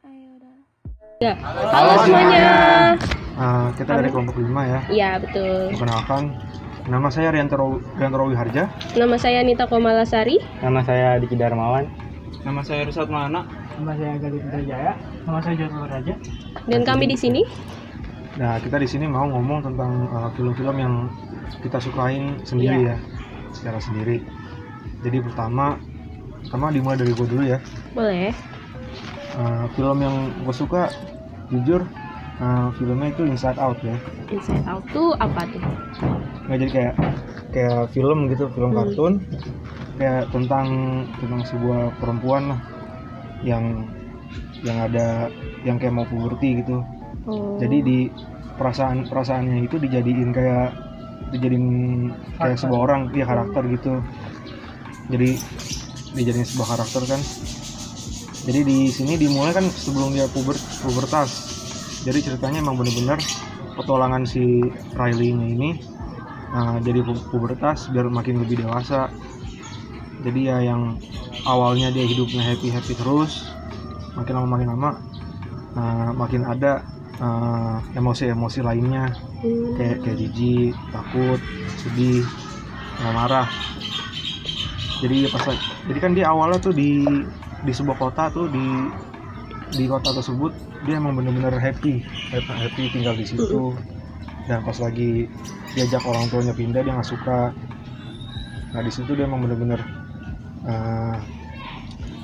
Ayo udah. Ya. Halo semuanya. Kita dari kelompok 5 ya. Iya, betul. Perkenalkan, nama saya Riantoro Wiharja. Nama saya Nita Komalasari. Nama saya Diki Darmawan. Nama saya Rusat Mana. Nama saya Galit Jaya. Nama saya Jatuh Raja. Dan kami di sini Nah, kita di sini mau ngomong tentang film-film yang kita sukain sendiri ya, secara sendiri. Jadi pertama dimulai dari gue dulu ya. boleh. Film yang gue suka, jujur, filmnya itu Inside Out ya. Inside Out tuh apa tuh? Nggak, jadi kayak film gitu, film kartun, kayak tentang sebuah perempuan lah, yang ada yang kayak mau puberti gitu. Oh. Jadi di perasaannya itu dijadiin kayak sebuah orang, ya karakter gitu. Jadi dijadiin sebuah karakter kan. Jadi di sini dimulai kan sebelum dia pubertas. Jadi ceritanya emang bener-bener petualangan si Riley-nya ini jadi pubertas biar makin lebih dewasa. Jadi ya yang awalnya dia hidupnya happy terus, makin lama makin ada emosi-emosi lainnya, kayak jijik, takut, sedih, marah. Jadi kan dia awalnya tuh di sebuah kota tuh, di kota tersebut dia emang bener-bener happy tinggal di situ. Dan pas lagi diajak orang tuanya pindah, dia nggak suka. Nah di situ dia emang bener-bener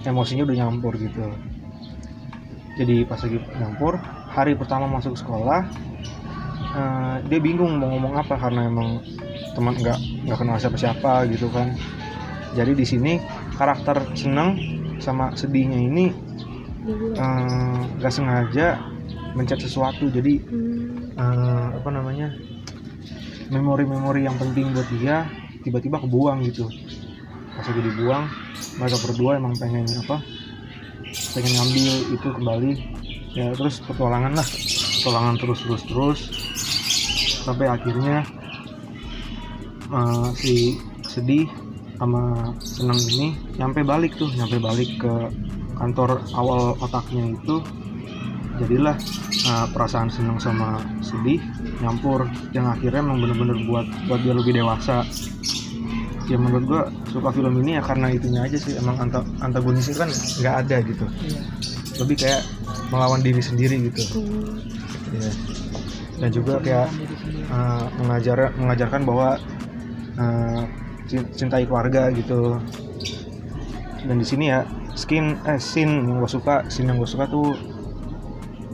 emosinya udah nyampur gitu. Jadi pas lagi nyampur, hari pertama masuk sekolah, dia bingung mau ngomong apa karena emang teman nggak kenal siapa gitu kan. Jadi di sini karakter seneng sama sedihnya ini nggak sengaja mencet sesuatu. Jadi memori-memori yang penting buat dia tiba-tiba kebuang gitu. Pas lagi dibuang, mereka berdua emang pengen ngambil itu kembali ya. Terus petualangan terus sampai akhirnya si sedih sama senang ini nyampe balik ke kantor awal otaknya itu. Jadilah perasaan senang sama sedih nyampur, yang akhirnya emang bener-bener buat dia lebih dewasa. Ya menurut gua suka film ini ya karena itunya aja sih. Emang antagonisnya kan nggak ada gitu, lebih kayak melawan diri sendiri gitu. Ya. Dan juga kayak mengajarkan bahwa cintai keluarga gitu. Dan di sini ya scene yang gue suka tuh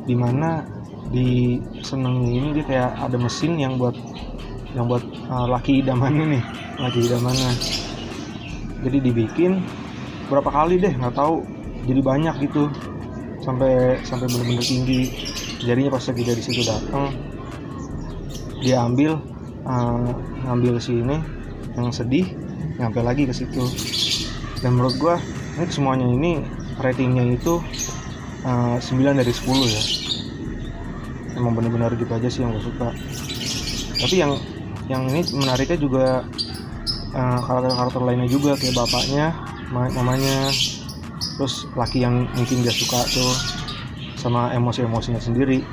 dimana di senengnya ini dia kayak ada mesin yang buat laki idamannya. Jadi dibikin berapa kali deh nggak tahu, jadi banyak gitu sampai benar-benar tinggi. Jadinya pas lagi dari situ datang, dia ngambil si ini yang sedih, nyampe lagi ke situ. Dan menurut gua ini semuanya ini ratingnya itu 9 dari 10 ya. Emang benar-benar gitu aja sih yang gue suka. Tapi yang ini menariknya juga karakter lainnya juga, kayak bapaknya, mamanya, terus laki yang mungkin dia suka tuh, sama emosi-emosinya sendiri.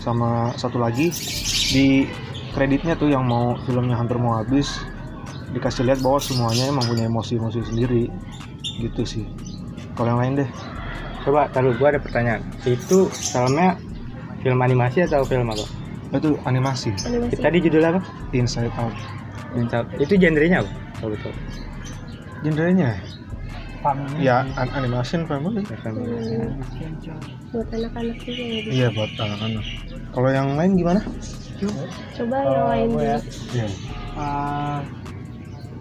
Sama satu lagi di kreditnya tuh yang filmnya hampir mau habis, dikasih lihat bahwa semuanya emang punya emosi-emosi sendiri gitu sih. Kalau yang lain deh, Coba, taruh gua ada pertanyaan. Itu filmnya film animasi atau film apa? itu animasi. Tadi judulnya apa? Inside Out. Itu genrenya apa? Kalau betul. Genrenya ya animation family. Buat anak-anak juga ya. Iya, buat anak-anak. Kalau yang lain gimana? Coba yang lain dulu. Iya.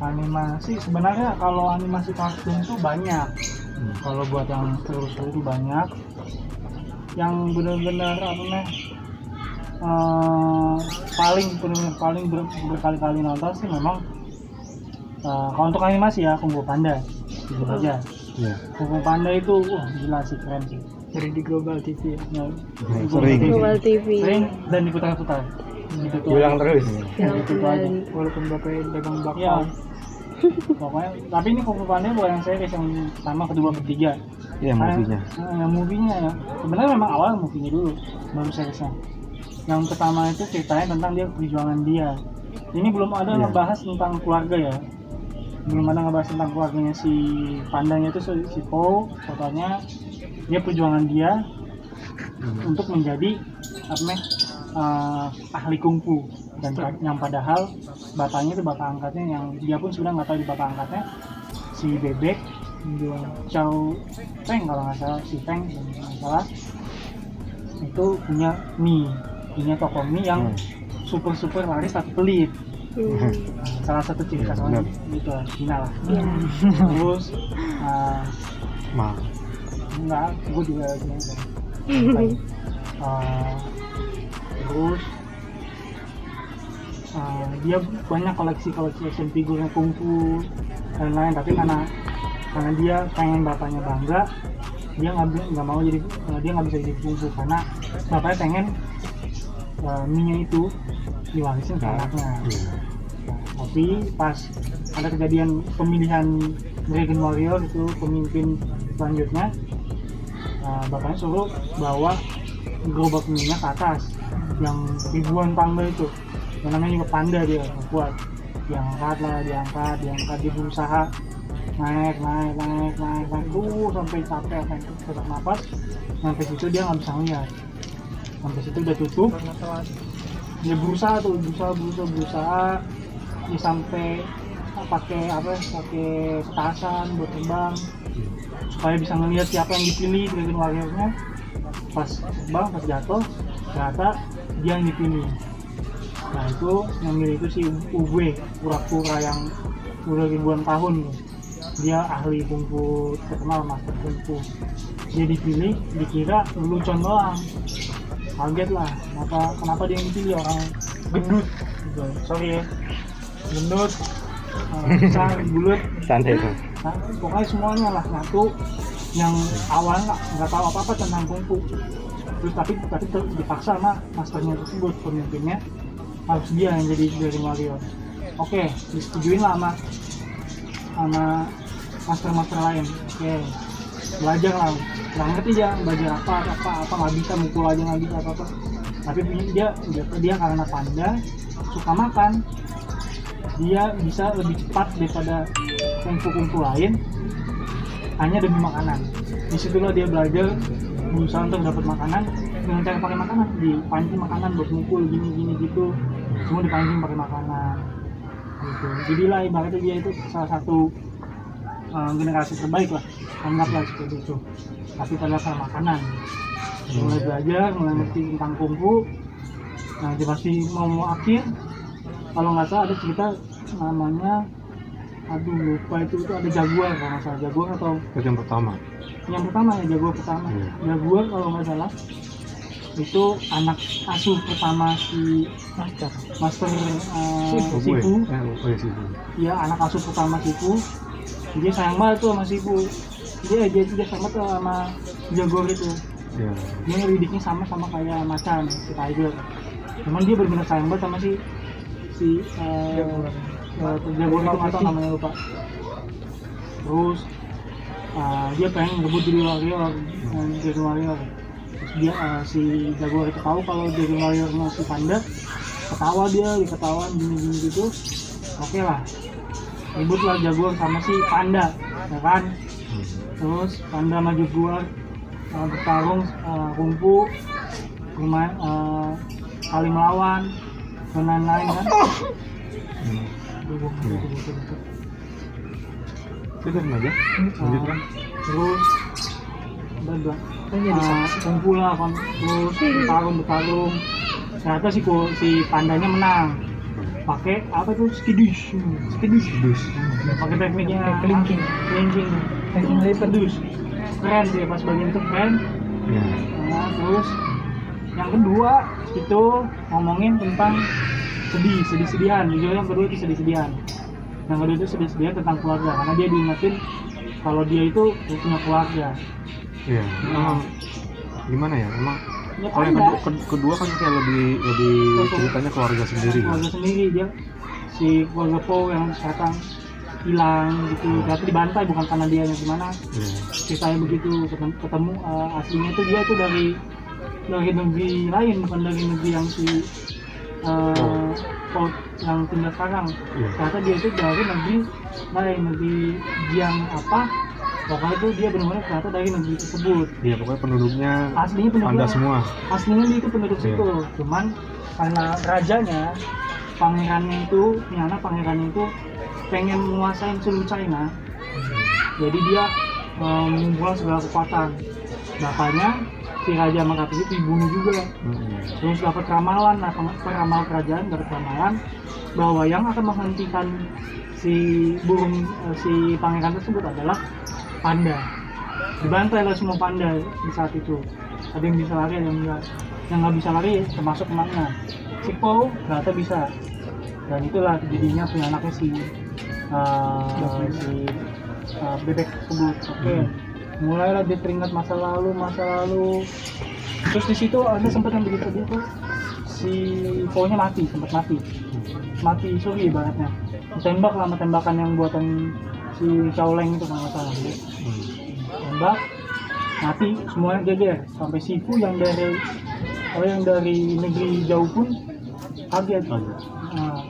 Animasi sebenarnya kalau animasi kartun tuh banyak. Kalau buat yang seru-seru tuh banyak. Yang benar-benar paling berkali-kali nonton sih memang kalau untuk animasi ya Kung Fu Panda itu aja. Iya. Kung Fu Panda itu gila sih, keren sih. Dari di Global TV. Global TV. Sering dan diputar-putar. Gitu tuh. Ulang terus. Gitu tuh aja. Walaupun bapaknya dagang bakpao. Ya, Pokoknya tapi ini Kung Fu Panda bukan yang series yang pertama, kedua, ketiga. Iya, movie-nya. Yang movie-nya ya. Sebenarnya memang awal movie-nya dulu, baru seriesnya. Yang pertama itu ceritanya tentang dia perjuangan dia. Ini belum ada Iya. ngebahas tentang keluarga ya. Belum ada ngebahas tentang keluarganya si pandanya itu si Po. Pokoknya dia perjuangan dia untuk menjadi apa namanya, ahli kungfu, dan yang padahal bapaknya itu bapak angkatnya yang dia pun sudah nggak tahu di bapak angkatnya si Bebek Chow Feng kalau nggak salah, si Feng kalau nggak salah itu punya toko mie yang super laris tapi pelit. Salah satu ciri khas orang gitu lah, Cina lah. Iya. Terus enggak, gue juga gitu. Terus dia banyak koleksi action figure kungfu dan lain, tapi karena dia pengen bapaknya bangga, dia nggak mau jadi, dia nggak bisa jadi kungfu karena bapaknya pengen mie itu diwarisin ke anaknya. Tapi pas ada kejadian pemilihan Dragon Warrior itu pemimpin selanjutnya, bapaknya suruh bawa gerobak mie-nya ke atas yang ribuan tangga itu, yang namanya juga panda, dia kuat, diangkat dia berusaha naik tuh sampai capek, sampai sesak napas, sampai situ dia nggak bisa ngeliat, sampai situ udah tutup, dia berusaha dia sampai pakai petasan buat terbang supaya bisa ngelihat siapa yang dipilih Dragon Warrior-nya. Pas terbang, pas jatuh, ternyata dia yang dipilih. Nah itu yang milih itu si Uwe, pura-pura yang udah ribuan tahun, dia ahli kungfu terkenal, master kungfu. Dia dipilih, dikira lelucon doang, kaget lah kenapa dia yang dipilih, orang gendut gitu. Sorry ya, gendut, besar, bulat, santai tuh. nah, pokoknya semuanya lah nyatu, yang awalnya nggak tahu apa-apa tentang kungfu, terus tapi dipaksa sama masternya tersebut, pemimpinnya harus dia yang jadi Dragon Warrior. Oke, disetujuin lah sama master lain. Oke, belajar lah, nggak ngerti dia belajar apa nggak bisa, mukul aja nggak bisa apa. Tapi dia karena panda suka makan, dia bisa lebih cepat daripada kungfu lain hanya demi makanan. Disitulah dia belajar berusaha untuk dapat makanan dengan cara pakai makanan, dipancing makanan buat mukul gini gitu, semua dipancing pakai makanan gitu. Jadilah ibaratnya dia itu salah satu generasi terbaik lah, anggaplah seperti itu, tapi pada dasar makanan. Mulai belajar, mulai ngerti tentang kungfu. Nah dia pasti mau akhir, kalau nggak salah ada cerita namanya, lupa itu ada jaguar kalau nggak salah, jaguar atau Yang pertama ya, jaguar pertama. Jaguar kalau nggak salah itu anak asuh pertama si master Sifu. Iya, anak asuh pertama Sifu. Dia sayang banget tuh sama Sifu. Dia sayang banget sama jaguar itu. Dia ngedidiknya sama kayak macan, si tiger. Cuman dia benar-benar sayang banget sama si jaguar itu, atau namanya lupa. Terus dia pengen ngebut jadi warrior, Dragon Warrior. Terus dia si jaguar itu tahu kalau Dragon Warrior-nya si panda, ketawa dia, diketawain gini gitu. Oke lah, ribut lah jaguar sama si panda, ya kan? Terus panda sama jaguar bertarung kungfu, saling melawan dan lain-lain kan. Sudah aja. Terus kungfu lah kan, terus bertarung. Ternyata si pandanya menang. Pakai apa tuh, skidus. Pakai tekniknya kelingking, skidus. Keren dia pas bagian itu, keren. Nah, terus yang kedua itu ngomongin tentang sedih-sedihan. Yang kedua itu sedih-sedihan tentang keluarga, karena dia diingetin kalau dia itu punya keluarga. Iya. Gimana ya, emang Ya, kalau yang kedua kan kayak lebih ceritanya keluarga sendiri. Keluarga sendiri, dia si keluarga Po yang sekarang hilang gitu, ternyata dibantai bukan karena dia yang gimana. Ceritanya begitu, ketemu aslinya tuh dia tuh dari negeri lain, bukan dari negeri yang si Paul yang tinggal sekarang. Ternyata dia itu dari negeri yang apa, pokoknya itu dia benar-benar ternyata dari negeri tersebut. Iya, pokoknya penduduknya Aslinya Panda semua. Aslinya dia itu penduduk situ, cuman karena rajanya, pangerannya itu pengen menguasai seluruh China, jadi dia mengumpulkan segala kekuatan. Makanya si Raja Makassar itu dibunuh juga. Terus dapat ramalan, peramal kerajaan dapat ramalan bahwa yang akan menghentikan si si pangeran tersebut adalah panda. Dibantai lah semua panda di saat itu. Ada yang bisa lari, ada yang enggak. Yang nggak bisa lari termasuk emaknya. Si Po ternyata bisa. Dan itulah jadinya punya anaknya si bebek tersebut. Oke. Mulailah dia teringat masa lalu. Terus di situ ada sempat yang begitu sedih tuh, si Po-nya sempat mati suri ibaratnya. Ditembak lah sama tembakan yang buatan si Shaoleng itu kalau nggak salah. Tembak, mati, semuanya geger. Sampai si Fu yang dari negeri jauh pun kaget. Nah,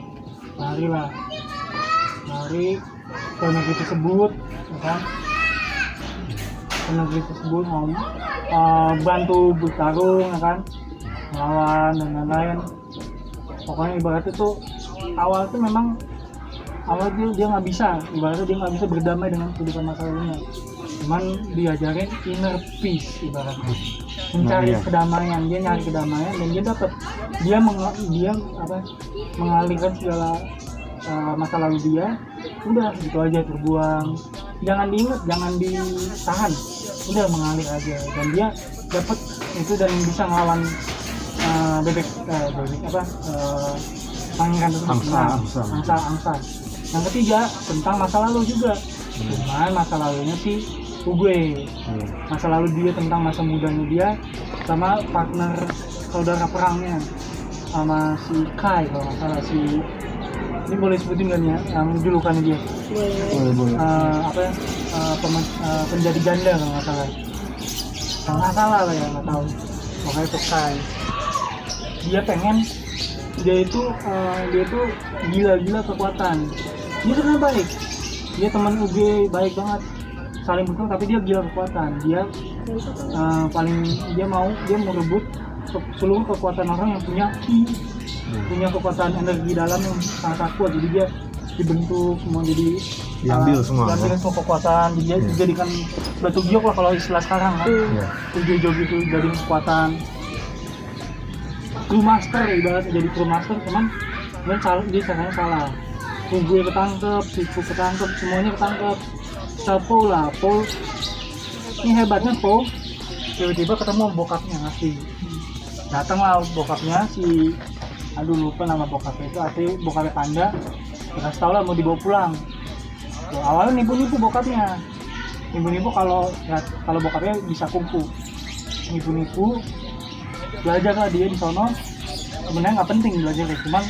lari ke negeri tersebut, ya kan? Ke negeri tersebut mau bantu bertarung, ya kan, melawan dan lain-lain. Pokoknya ibaratnya tuh awal dia nggak bisa, ibaratnya dia nggak bisa berdamai dengan kehidupan masa lalunya. Cuman diajarin inner peace, ibaratnya mencari kedamaian. Dia nyari kedamaian dan dia dapat. Dia mengalihkan segala masa lalu dia. Udah gitu aja terbuang. Jangan diingat, jangan ditahan. Udah mengalir aja. Dan dia dapat itu dan bisa ngelawan pangeran tersebut. Angsa. Yang ketiga tentang masa lalu juga. Cuman masa lalunya si Ugue. Masa lalu dia tentang masa mudanya dia sama partner saudara perangnya sama si Kai kalau nggak salah. Ini boleh sebutin kan ya yang julukannya dia? Boleh. Penjadi ganda kalau nggak salah. Kalau nggak salah lah ya, nggak tahu. Makanya itu Kai. Dia itu gila kekuatan. Dia tuh baik. Dia teman UG baik banget. Saling bertemu tapi dia gila kekuatan. Dia dia mau rebut seluruh kekuatan orang yang punya kekuatan energi dalam yang sangat kuat. Jadi dia dibentuk semua, jadi diambil semua kekuatan. Dia dijadikan batu giok lah kalau istilah sekarang kan. Giok itu jadi kekuatan. True master ibaratnya, jadi true master, cuman dia caranya salah. Gue ketangkep, Sifu ketangkep, semuanya ketangkep. Paul ini hebatnya Paul tiba-tiba ketemu bokapnya ngasih. Datanglah bokapnya lupa nama bokapnya itu, asli bokapnya Panda. Terus tau lah mau dibawa pulang. Awalnya nipu bokapnya. Nipu kalau bokapnya bisa kungfu. Nipu belajar lah dia di sono. Sebenarnya nggak penting belajar, cuman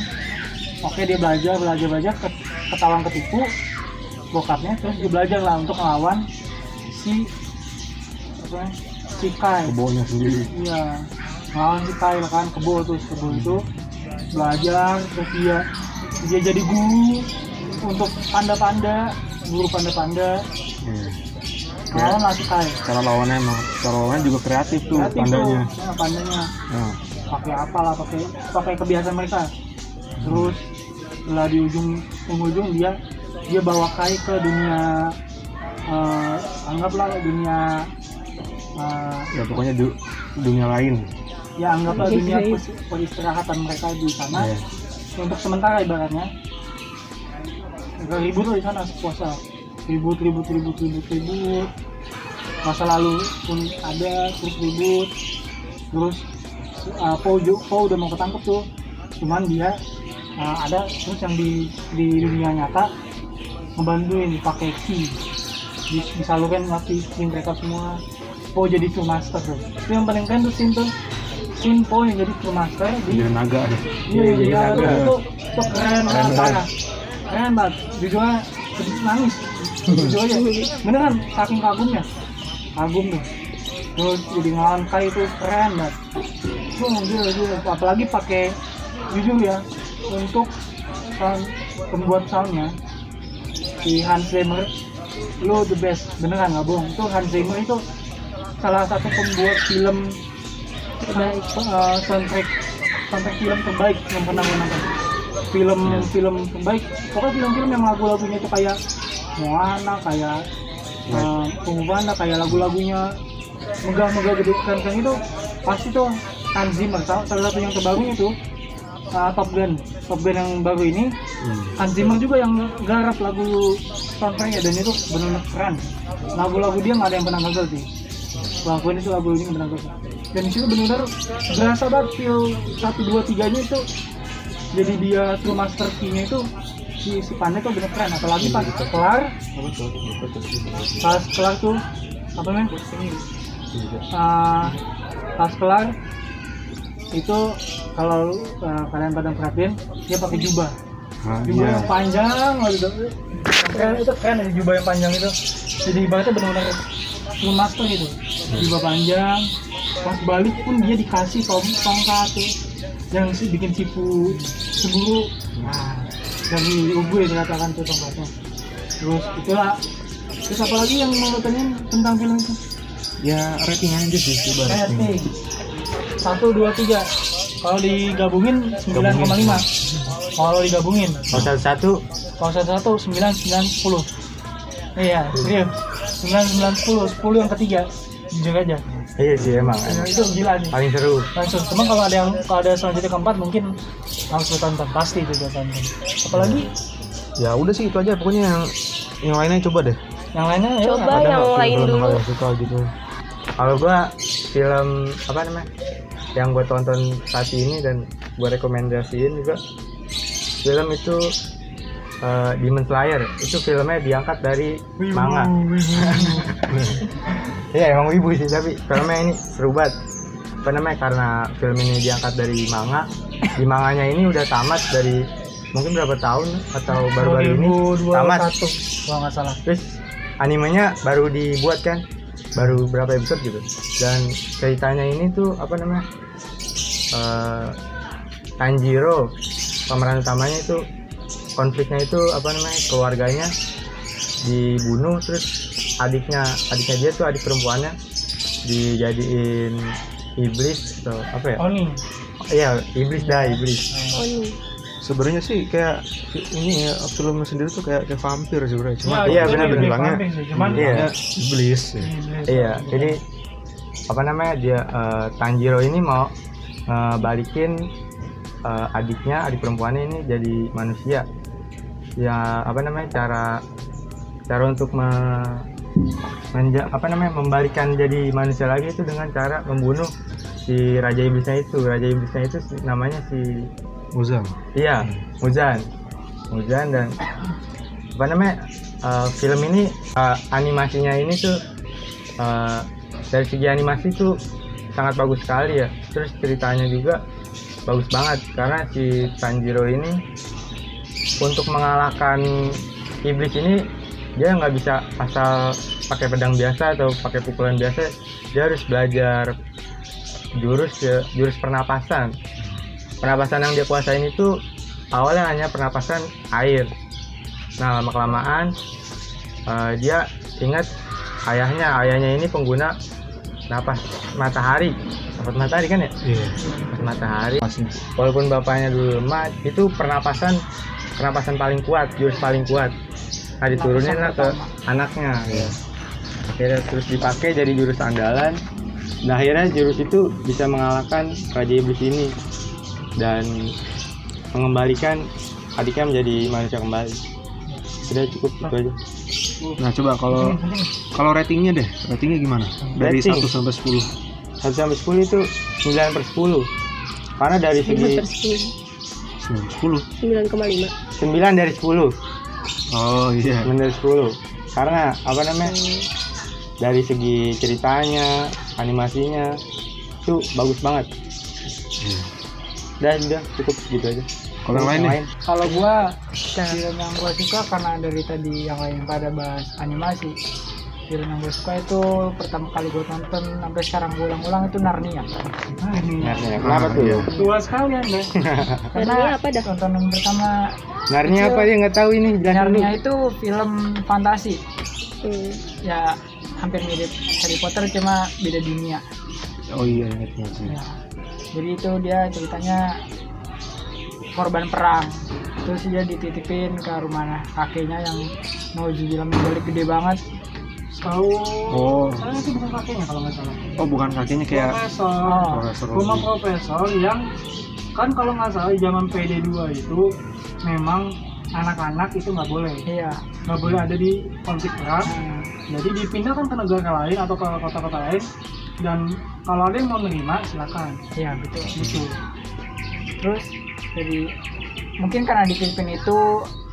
dia belajar ketahuan ketipu bokapnya. Terus dia belajar lah untuk melawan si Kai. Kebonya sendiri. Iya, melawan si Kai kan, kebo itu belajar. Terus dia jadi guru untuk guru panda. Lawan lah si Kai. Cara lawannya juga kreatif tuh. Pandanya. Pakai kebiasaan mereka. Terus setelah di ujung dia bawa Kai ke dunia, anggaplah dunia pokoknya dunia lain. Ya anggaplah dunia peristirahatan mereka di sana. Untuk sementara ibaratnya ribut di sana sepuasa. Ribut. Masa lalu pun ada, terus ribut. Terus Po udah mau ketangkep tuh. Cuman dia ada terus yang di dunia nyata ngebantuin pakai ki, disalurkan ngasih mereka semua. Po jadi true master tuh. Itu yang paling keren tuh scene Po yang jadi true master jadi naga deh. Iya, itu keren banget. Keren banget. Jujurnya sedikit nangis jujur aja beneran saking kagum tuh terus jadi ngelawan Kai itu keren banget gila. Apalagi pakai jujur ya untuk pembuat soundnya si Hans Zimmer lo the best beneran nggak bohong. Itu Hans Zimmer itu salah satu pembuat film terbaik, soundtrack film terbaik yang pernah gue nonton. Film terbaik pokoknya film-film yang lagu-lagunya itu kayak Moana, kayak Pengubahnya, kayak lagu-lagunya megah-megah gede kan itu pasti tuh Hans Zimmer. Salah satu yang terbaru itu Top Gun yang baru ini Hans Zimmer juga yang garap lagu soundtracknya dan itu benar-benar keren. Lagu-lagu dia nggak ada yang pernah gagal sih. Laguin itu lagu ini benar gagal. Dan disitu benar-benar berasa banget feel 1, 2, 3 nya itu. Jadi dia true master key-nya itu si Pandai tuh bener keren. Apalagi pas kelar tuh apa namanya? Pas kelar itu kalau kalian pada perhatiin dia pakai jubah yang panjang gitu. Keren, itu keren ya jubah yang panjang itu. Jadi ibaratnya benar-benar true master gitu. Jubah panjang, pas balik pun dia dikasih tongkat tuh yang bikin sipu cemburu. Nah, dari Ugue dikatakan tuh tongkatnya. Terus apalagi yang mau tanyain tentang film itu? Ya rating aja sih coba. Rating 1, 2, 3. Kalau digabungin 9,5. Kalau digabungin. Kalau satu 9, 10. Iya, serius. 9, 10 yang ketiga. Jujur aja. Iya sih emang. Itu gila sih. Paling seru. Langsung. Cuma kalau ada selanjutnya keempat mungkin langsung tonton pasti itu gue tonton. Apalagi? Ya udah sih itu aja pokoknya yang lainnya coba deh. Yang lainnya ya. Coba yang lain dulu. Yang suka gitu. Kalau gua film apa namanya? Yang gua tonton saat ini dan gua rekomendasiin juga film itu Demon Slayer. Itu filmnya diangkat dari manga. Iya emang wibu sih tapi filmnya ini seru banget. Apa namanya karena film ini diangkat dari manga. Di manganya ini udah tamat dari mungkin berapa tahun atau baru-baru ini tamat. Kalau nggak salah. Terus animenya baru dibuat kan, baru berapa episode gitu. Dan ceritanya ini tuh apa namanya Tanjiro pemeran utamanya itu konfliknya itu apa namanya keluarganya dibunuh terus adiknya dia tuh adik perempuannya dijadiin iblis atau apa ya? Oni. Iya iblis. Oni. Sebenarnya sih kayak ini ya film sendiri tuh kayak vampir sebenarnya. Cuma iya benar bilangnya iya iblis. Iya jadi apa namanya dia Tanjiro ini mau balikin adik perempuannya ini jadi manusia. Ya apa namanya cara untuk membalikan jadi manusia lagi itu dengan cara membunuh si raja iblisnya itu. Raja iblisnya itu namanya si Muzan. Iya, Muzan dan apa namanya film ini animasinya ini tuh dari segi animasi tuh sangat bagus sekali ya. Terus ceritanya juga bagus banget karena si Tanjiro ini untuk mengalahkan iblis ini dia nggak bisa asal pakai pedang biasa atau pakai pukulan biasa. Dia harus belajar jurus pernapasan. Pernapasan yang dia kuasain itu awalnya hanya pernapasan air. Nah lama-kelamaan dia ingat ayahnya ini pengguna napas matahari kan ya? Iya. Napas matahari. Walaupun bapaknya dulu lemah, itu pernapasan paling kuat, jurus paling kuat. Nah diturunin lah ke anaknya. Ya. Akhirnya terus dipakai jadi jurus andalan. Nah akhirnya jurus itu bisa mengalahkan Raja Iblis ini dan mengembalikan adiknya menjadi manusia kembali. Sudah cukup itu aja. Nah coba kalau ratingnya gimana? Dari Rating. 1 sampai 10. 1 sampai 10 itu 9/10. Karena dari segi 9,5. 9 dari 10. Oh iya. 9 dari 10. Karena apa namanya? Dari segi ceritanya, animasinya itu bagus banget. Udah cukup gitu aja. Kalau yang lain nih, Kalau gua film yang gua suka karena dari tadi yang lain pada bahas animasi. Film yang gua suka itu pertama kali gua tonton sampai sekarang gua ulang-ulang itu Narnia. Kenapa tuh? iya. Dua sekalian deh. Narnia apa dah? Tontonan pertama Narnia Kecil. apa dia nggak tahu ini, jelasin dulu. Narnia itu film fantasi. Hmm. Ya hampir mirip Harry Potter cuma beda dunia. Oh iya, ingatnya sih. Ya. Jadi itu dia ceritanya korban perang. Terus dia dititipin ke rumah kakeknya yang mau bilang menculik gede banget. Tahu? Oh. Soalnya itu bukan kakeknya kalau nggak salah. Oh, bukan kakinya kayak Profesor. Rumah profesor yang kan kalau nggak salah di zaman PD2 itu memang anak-anak itu nggak boleh. Iya. Nggak boleh ada di konflik perang. Jadi dipindahkan ke negara lain atau ke kota-kota lain. Dan kalau ada yang mau menerima silakan. Iya betul. Betul. Terus jadi mungkin karena di Filipina itu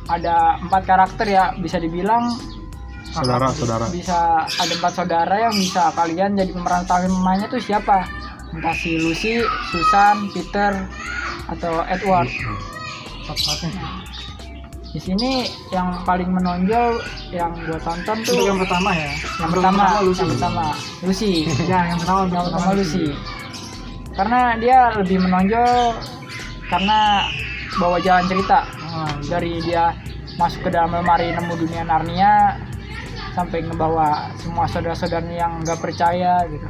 ada 4 karakter ya, bisa dibilang saudara. Bisa ada 4 saudara yang bisa kalian jadi pemeran utamanya tuh siapa? Entah si Lucy, Susan, Peter, atau Edward. Di sini yang paling menonjol yang gua tonton tuh yang pertama ya. Yang pertama Lucy. Ya, yang pertama Lucy. Karena dia lebih menonjol karena bawa jalan cerita. Dari dia masuk ke dalam lemari nemu dunia Narnia sampai ngebawa semua saudara-saudaranya yang nggak percaya gitu.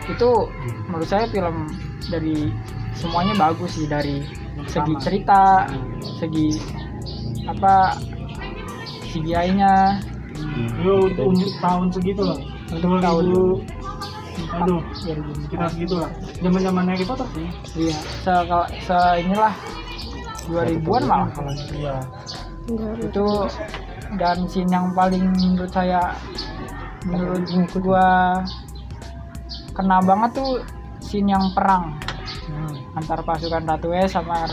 Itu menurut saya film dari semuanya bagus sih, dari segi cerita, segi apa CGI-nya. Tahun segitu lah. Tahun aduh, kita segitu lah. Zaman-zaman Harry Potter sih. Iya. Inilah 2000-an malah kalau iya. Itu dan scene yang paling menurut gua kena banget tuh scene yang perang antara pasukan Ratu Es sama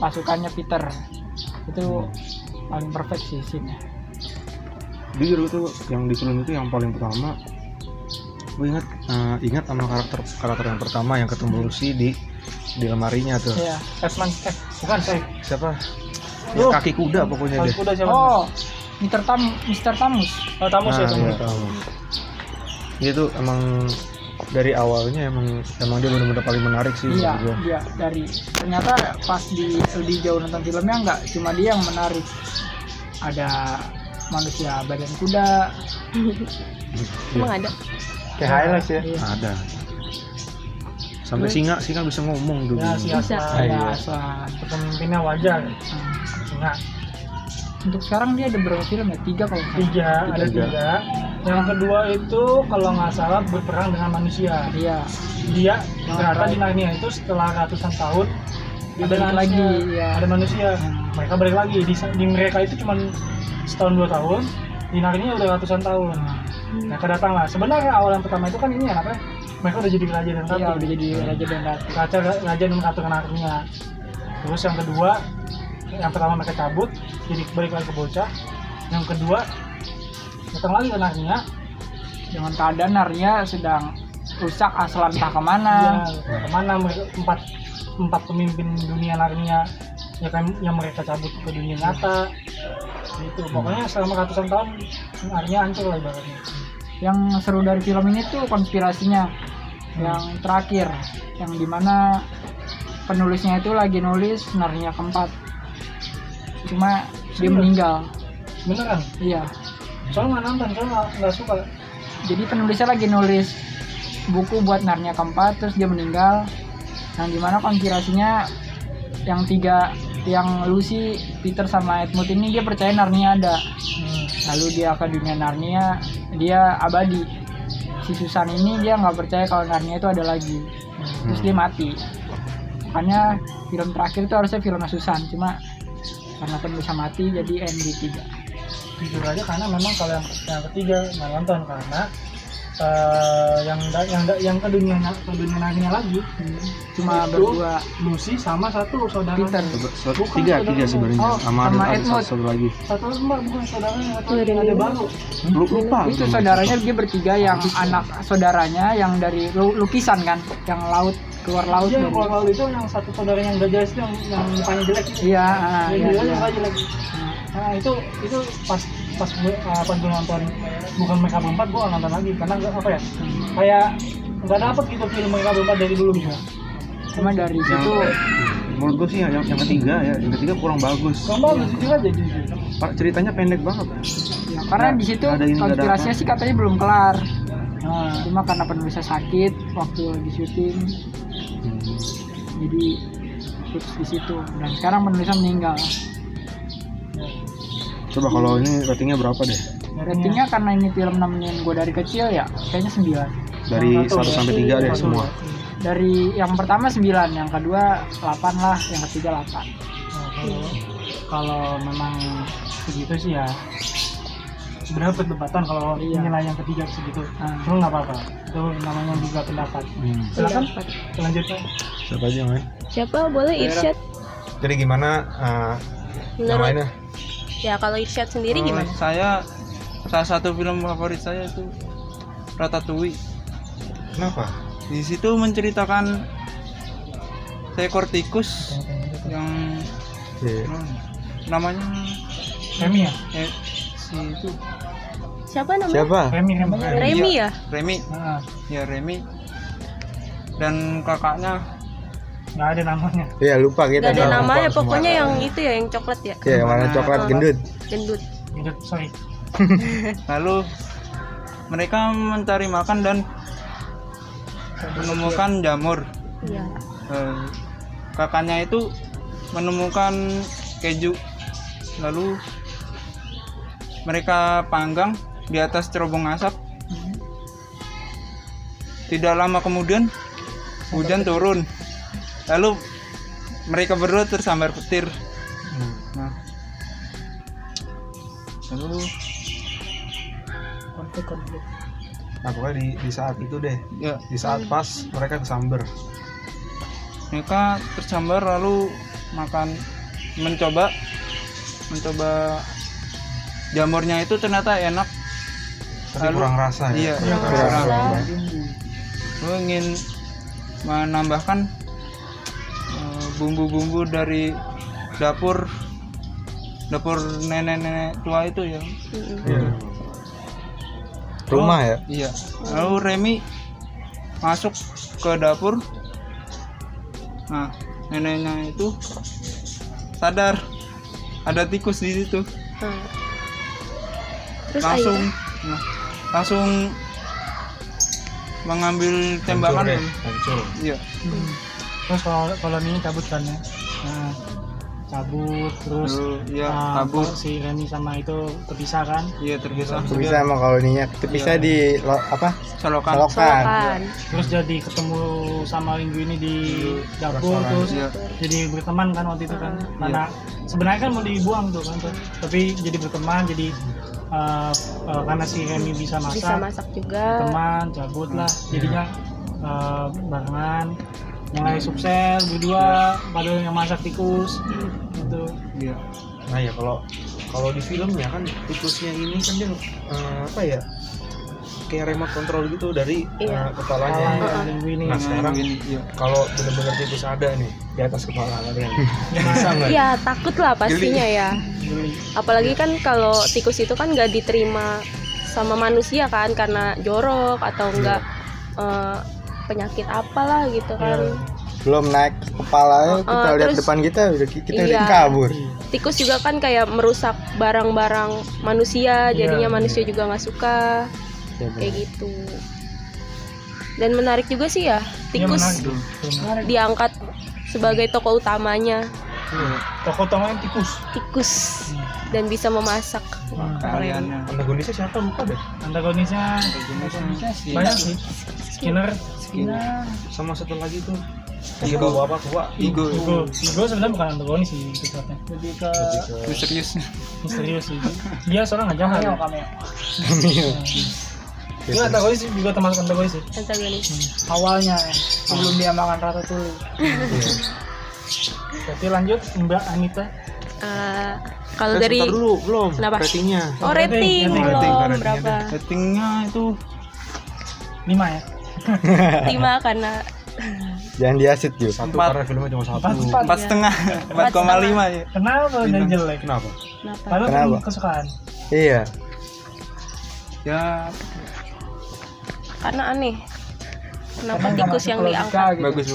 pasukannya Peter. Itu paling perfect sih scene-nya. Jujur itu yang di film itu yang paling pertama gue ingat sama karakter yang pertama yang ketemu Lucy di lemarinya tuh. Iya, Esman bukan saya. Siapa? Ya, kaki kuda pokoknya deh. Kuda siapa? Oh, Mr. Tamus. Oh, Tamus ya, Tamus. Dia tuh emang dari awalnya emang dia benar-benar paling menarik sih. Iya, dia dari ternyata pas lebih jauh nonton filmnya nggak cuma dia yang menarik. Ada manusia badan kuda. Emang ada? Kayak highlights ya. Iya. Ada. Sampai singa bisa ngomong dulu. Ya, Bisa. Pemimpinnya wajar. Singa. Untuk sekarang dia ada berapa film ya? 3 kalau nggak salah. Ada 3. Yang kedua itu kalau nggak salah berperang dengan manusia. Iya. Dia ternyata di Narnia itu setelah ratusan tahun ada lagi, ya. Ada manusia. Mereka balik lagi. Di mereka itu cuma setahun 2 tahun. Di Narnia udah ratusan tahun. Mereka datang lah. Sebenarnya awal yang pertama itu kan ini ya, mereka udah jadi raja dan ratu. Iya, udah jadi raja dan ratu. Raja dan ratu Narnia. Terus yang kedua, yang pertama mereka cabut, jadi balik lagi ke bocah. Yang kedua, datang lagi ke Narnia. Dengan keadaan Narnia sedang rusak asal entah kemana. Ya, kemana empat pemimpin dunia Narnia ya kan, yang mereka cabut ke dunia nyata. Gitu. Pokoknya selama ratusan tahun Narnia hancur lah ibaratnya. Yang seru dari film ini tuh konspirasinya. Yang terakhir, yang dimana penulisnya itu lagi nulis Narnia keempat. Cuma dia meninggal. Beneran? Iya. Soalnya nggak nonton, soalnya nggak suka. Jadi penulisnya lagi nulis buku buat Narnia keempat, terus dia meninggal. Yang dimana konspirasinya yang 3, yang Lucy, Peter sama Edmund ini dia percaya Narnia ada. Lalu dia ke dunia Narnia, dia abadi. Si Susan ini dia nggak percaya kalau Narnia itu ada lagi. Terus dia mati. Makanya film terakhir itu harusnya film Susan, cuma karena penulisnya mati jadi ND3. Jujur aja karena memang kalau yang ketiga nggak nonton karena yang ke dunia narinya lagi Cuma itu berdua. Lucy sama satu saudara Peter. Bukan tiga saudara. sebenarnya Oh, sama sama ada Edmund. satu lagi. satu enggak bukan saudaranya satu Oh, ada baru Lupa Itu saudaranya dia bertiga, yang anak saudaranya yang dari lukisan kan, yang laut keluar laut iya dari. kalau lalu itu yang satu saudaranya yang gak jelas itu yang mukanya jelek itu Iya, yang iya, jelas iya. mukanya jelek nah itu pas gue nonton bukan mereka berempat gue gak nonton lagi karena apa ya kayak nggak dapet gitu film mereka berempat dari dulu gitu Cuma dari Yang situ menurut gue sih yang ketiga ya, yang ketiga kurang bagus. sama bagus juga aja gitu Pak, ceritanya pendek banget. ya, karena di situ Ada ini, nggak ada konspirasinya apa. sih katanya belum kelar. nah Cuma karena penulisnya sakit waktu lagi syuting, jadi fix di situ. Dan sekarang penulisnya meninggal. Coba kalau ini ratingnya berapa deh? Ratingnya karena ini film nemenin gue dari kecil ya, kayaknya 9. Dari Yang satu 1 sampai 3 deh Satu semua. ya. Dari yang pertama 9, yang kedua 8 lah, yang ketiga 8. Nah, kalau memang segitu sih ya sebenarnya perdebatan kalau Iya. nilai yang ketiga segitu Nah. cuma nggak apa-apa itu namanya juga pendapat silakan selanjutnya Siapa aja yang main? Siapa boleh Irsyad? Jadi gimana yang Menurut lainnya? ya kalau Irsyad sendiri gimana? Saya salah satu film favorit saya itu Ratatouille. Kenapa? Di situ menceritakan seekor tikus yang namanya Remy ya si itu Siapa namanya? Siapa? Remy Remy ya? Remy, nah, ya Remy dan kakaknya. nggak ada namanya Iya lupa kita. Gak ada lupa namanya, semua. pokoknya yang itu ya, yang coklat ya, Iya, yang warna coklat gendut. gendut. Ingat, sorry Lalu mereka mencari makan dan menemukan jamur. Iya. Kakaknya itu menemukan keju. Lalu mereka panggang di atas cerobong asap. Tidak lama kemudian hujan turun. Lalu mereka berdua tersambar petir. Nah, lalu Konflik. Nah, pokoknya di saat itu deh, ya di saat pas mereka kesamber. mereka tersambar lalu mencoba jamurnya itu ternyata enak. Tapi Lalu- kurang rasa ya. Iya, Kurang rasa. Lalu ingin menambahkan bumbu-bumbu dari dapur nenek-nenek tua itu ya. Iya. Rumah ya. Iya. Lalu Remy masuk ke dapur. Nah, neneknya itu sadar ada tikus di situ. Nah. Terus Langsung akhirnya? langsung mengambil tembakan. Hancur. Iya. terus kalau ini cabut kan ya nah, cabut terus Lalu ya kabur. si Remy sama itu terpisah kan Iya, terpisah. Bisa emang kalau ininya terpisah di apa? Solokan. Solokan. terus jadi ketemu sama Ringo ini di dapur restoran. terus Iya. jadi berteman kan waktu itu kan karena sebenarnya kan mau dibuang tuh kan tapi jadi berteman jadi karena si Remy bisa Bisa masak masak juga. teman cabut lah jadinya barengan yang lain sukses berdua padahal yang masak tikus gitu Iya. Nah ya kalau di filmnya kan tikusnya ini kan dia apa ya? Kayak remote control gitu dari Iya. kepalanya. Ringo ini Nah, sekarang Iya. kalau benar-benar tikus ada nih di atas kepala kalian, bisa nggak? Iya, takut lah pastinya ya. Geli. Apalagi kan kalau tikus itu kan nggak diterima sama manusia kan, karena jorok atau enggak penyakit apalah gitu kan. Belum naik ke kepala kita lihat terus- depan kita kita udah Iya. kabur. Tikus juga kan kayak merusak barang-barang manusia, jadinya manusia juga nggak suka kayak gitu. Dan menarik juga sih ya, tikus Menarik. diangkat sebagai tokoh utamanya, Tokoh utamanya tikus, dan bisa memasak. Kaliannya. Antagonisnya siapa lupa deh. antagonisnya Si- banyak sih Skinner Sama satu lagi tuh dia bawa apa tua. Igo. Igo sebenarnya bukan antagonis sih sifatnya lebih ke Misterius. misterius sih dia soalnya nggak jahat ya. Itu antagonis juga termasuk antagonis sih. Antagonis. Awalnya sebelum dia makan Ratatouille. Berarti lanjut Mbak Anita. Kalau dari Sebentar dulu, belum. Kenapa? Ratingnya. oh rating belum berapa? Ratingnya itu 5 ya. 5 karena Jangan diasit yuk. Satu Empat. karena filmnya cuma satu. 4,5 setengah, 4,5 ya. Kenapa dari jelek? Kenapa? kenapa? Padahal Kenapa? kan kesukaan. Iya. Ya Karena aneh. Kenapa Karena nggak tikus masuk yang logika diangkat? gitu. bagus.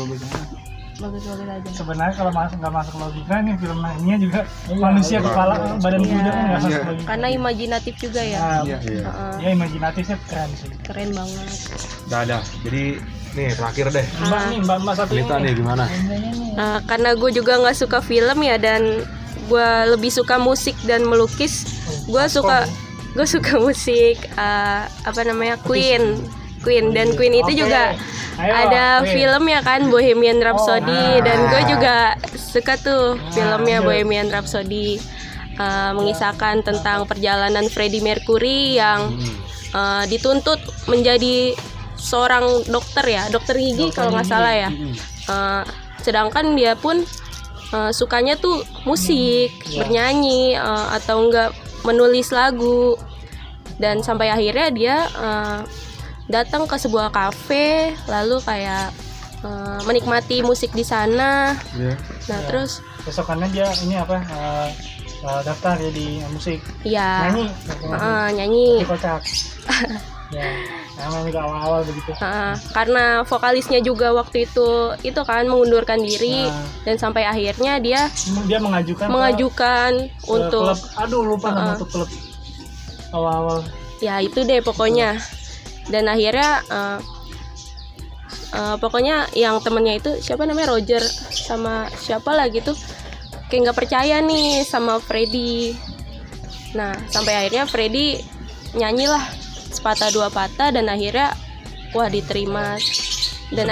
Bagus-bagus aja. Sebenarnya kalau nggak masuk logika nih film lainnya juga manusia kepala badan Iya. kuda kan nggak masuk Iya. logika. Karena imajinatif juga ya. Nah, Iya. Iya. Heeh, ya imajinatifnya keren sih. keren banget. Udah. Jadi nih terakhir deh. Mbak satu Anita nih gimana? Karena gue juga nggak suka film ya, dan gue lebih suka musik dan melukis. Gue suka musik apa namanya, Queen dan Queen itu Oke. juga Ayo, ada Queen. film ya kan, Bohemian Rhapsody, dan gue juga suka tuh filmnya iya. Bohemian Rhapsody, mengisahkan tentang perjalanan Freddie Mercury yang dituntut menjadi seorang dokter gigi kalau nggak salah ya. Sedangkan dia pun sukanya tuh musik, bernyanyi, atau enggak menulis lagu, dan sampai akhirnya dia datang ke sebuah kafe, lalu kayak menikmati musik di sana. Iya. Nah terus Besokannya dia ini apa daftar ya di musik ya nyanyi nyanyi. di kocak. Ya, emang juga awal-awal begitu. Karena vokalisnya juga waktu itu kan mengundurkan diri, Nah. dan sampai akhirnya dia Mengajukan ke untuk klub, aduh lupa nama tuh klub awal-awal. ya itu deh pokoknya. Dan akhirnya pokoknya yang temennya itu siapa namanya, Roger sama siapa lah gitu, kayak nggak percaya nih sama Freddy. Nah sampai akhirnya Freddy nyanyilah sepatah dua patah, dan akhirnya wah diterima. Dan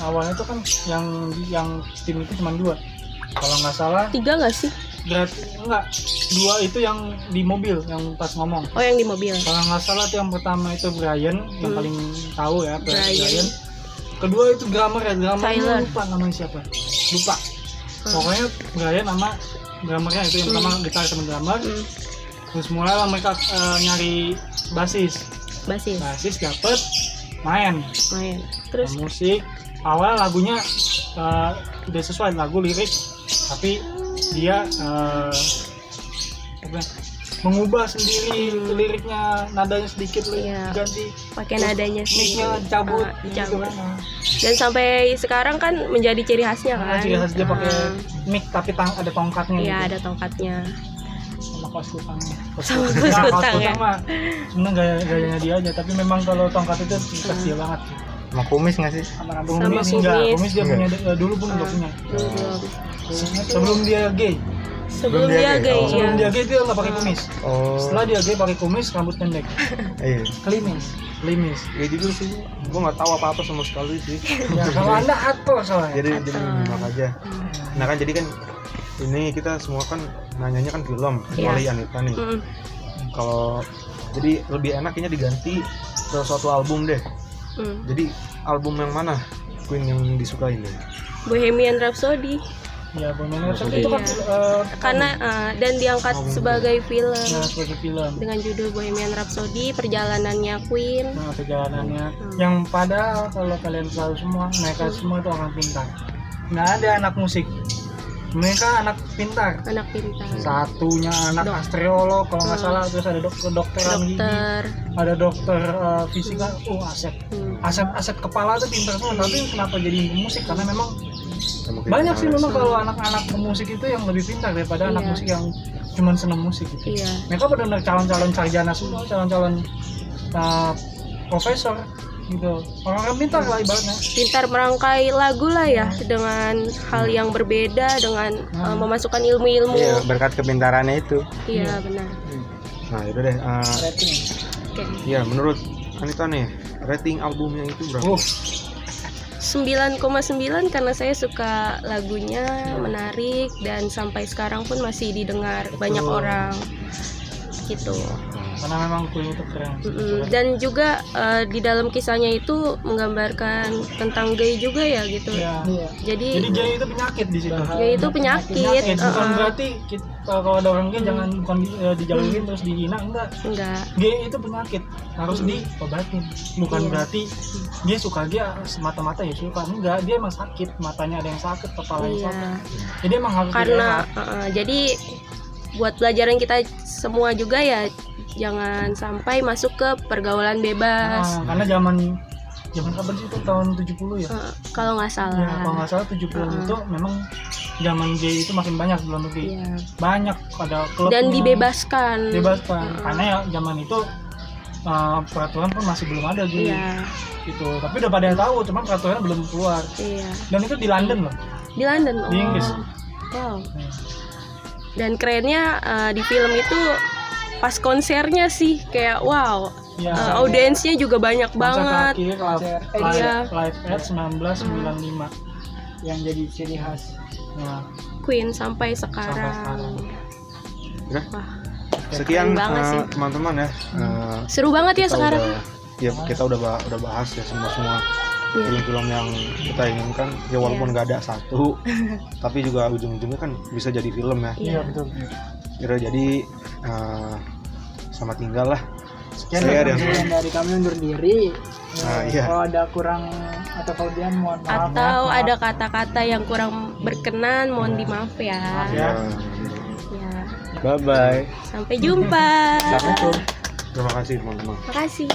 Awalnya tuh kan yang tim itu cuma 2 kalau nggak salah. 3 nggak sih? Enggak, 2 itu yang di mobil yang pas ngomong. Oh yang di mobil. Kalau nggak salah tuh yang pertama itu Brian yang paling tahu ya, Brian. Kedua itu drummernya Tyler. lupa namanya siapa, lupa. Pokoknya Brian sama drummernya itu yang pertama gitar sama drummer. Terus mulailah mereka nyari basis dapet, main Terus musik. Awal lagunya udah sesuai lagu lirik, tapi dia mengubah sendiri liriknya, nadanya sedikit Iya. ganti, pakai nadanya sih. mic-nya dicabut gitu dicabut. kan. Dan sampai sekarang kan menjadi ciri khasnya kan. Ciri khas dia pakai mic tapi ada tongkatnya Iya gitu. ada tongkatnya. Sama kaos kutangnya. Sama kaos kutang ya. mah sebenarnya gayanya dia aja, tapi memang kalau tongkat itu kecil banget. Mau kumis nggak sih? Sama Sama kumis enggak, kumis. kumis dia punya dulu pun udah punya. Belum. Sebelum dia gay. Sebelum dia gay ya. Sebelum dia gay dia nggak pakai kumis. Oh. Setelah dia gay pakai kumis, rambut pendek. Iya. Klimis. Ya jujur sih, gue nggak tahu apa-apa sama sekali sih. Ya kalau Anda atur soalnya. Jadi nyimak aja. Nah kan jadi kan ini kita semua kan nanyanya kan film, kecuali Anita nih. Kalau jadi lebih enak kayaknya diganti ke suatu album deh. Jadi album yang mana Queen yang disukai nih? Bohemian Rhapsody. Ya, Bohemian Rhapsody itu kan Karena dan diangkat sebagai film sebagai film. dengan judul Bohemian Rhapsody, perjalanannya Queen. Nah, perjalanannya yang padahal kalau kalian tahu semua, mereka semua itu orang pintar. Nggak ada anak musik. Mereka anak pintar. Anak pintar. Satunya anak astrolog kalau nggak salah, terus ada dokteran gigi, Dokter. ada dokter fisika. Aset kepala tuh pintar semua. Tapi kenapa jadi musik? Karena memang banyak sih memang kalau anak-anak musik itu yang lebih pintar daripada anak musik yang cuma senang musik gitu. Iya. Mereka benar-benar calon-calon sarjana semua, calon-calon profesor gitu. Orang-orang pintar lah ibaratnya. Pintar merangkai lagu lah ya, dengan hal yang berbeda, dengan memasukkan ilmu-ilmu. Iya, berkat kepintarannya itu. Iya benar. Nah itu deh. Oke. Ya menurut Anita nih, rating albumnya itu berapa? 9,9 karena saya suka lagunya, menarik, dan sampai sekarang pun masih didengar banyak orang gitu. karena memang Queen itu keren. Dan juga di dalam kisahnya itu menggambarkan tentang gay juga ya gitu. Ya. Jadi Jadi gay itu penyakit di situ. gay itu penyakit. Bukan berarti kalau ada orang gay jangan bukan dijauhin terus dihina, enggak. Gay itu penyakit, harus diobatin. Bukan berarti dia suka dia semata-mata ya suka, enggak, dia emang sakit, matanya ada yang sakit, kepala yang sakit. Jadi emang harus Karena jadi buat pelajaran kita semua juga ya, jangan sampai masuk ke pergaulan bebas. karena zaman kapan sih itu tahun 70 ya? Kalau nggak salah. Ya, kalau nggak salah 70 itu memang zaman gay itu makin banyak di luar negeri. Iya. Banyak ada klubnya. Dan dibebaskan. Karena ya zaman itu peraturan pun masih belum ada gitu. Iya. Gitu. Tapi udah pada tahu, cuma peraturannya belum keluar. Iya. Dan itu di London loh. Di London. Di Inggris. Wow. Dan kerennya di film itu pas konsernya sih kayak wow. Ya, audiensnya juga banyak banget. Konser Iya. Live Aid 1995 yang jadi ciri khas. Nah, Queen sampai sekarang. Udah. Wah, Sekian keren banget sih. teman-teman ya. Seru banget ya Kita sekarang. kita udah bahas ya semua Iya. film-film yang kita inginkan ya, walaupun nggak ada satu tapi juga ujung-ujungnya kan bisa jadi film ya. Iya. betul. Jadi selamat tinggal lah. Sekian Saya dan dari kami undur diri. iya. Kalau ada kurang atau kelebihan mohon maaf. Atau ada kata-kata yang kurang berkenan, mohon dimaaf ya. Ya. Ya. Bye bye. Sampai jumpa. Terima kasih teman-teman. Makasih.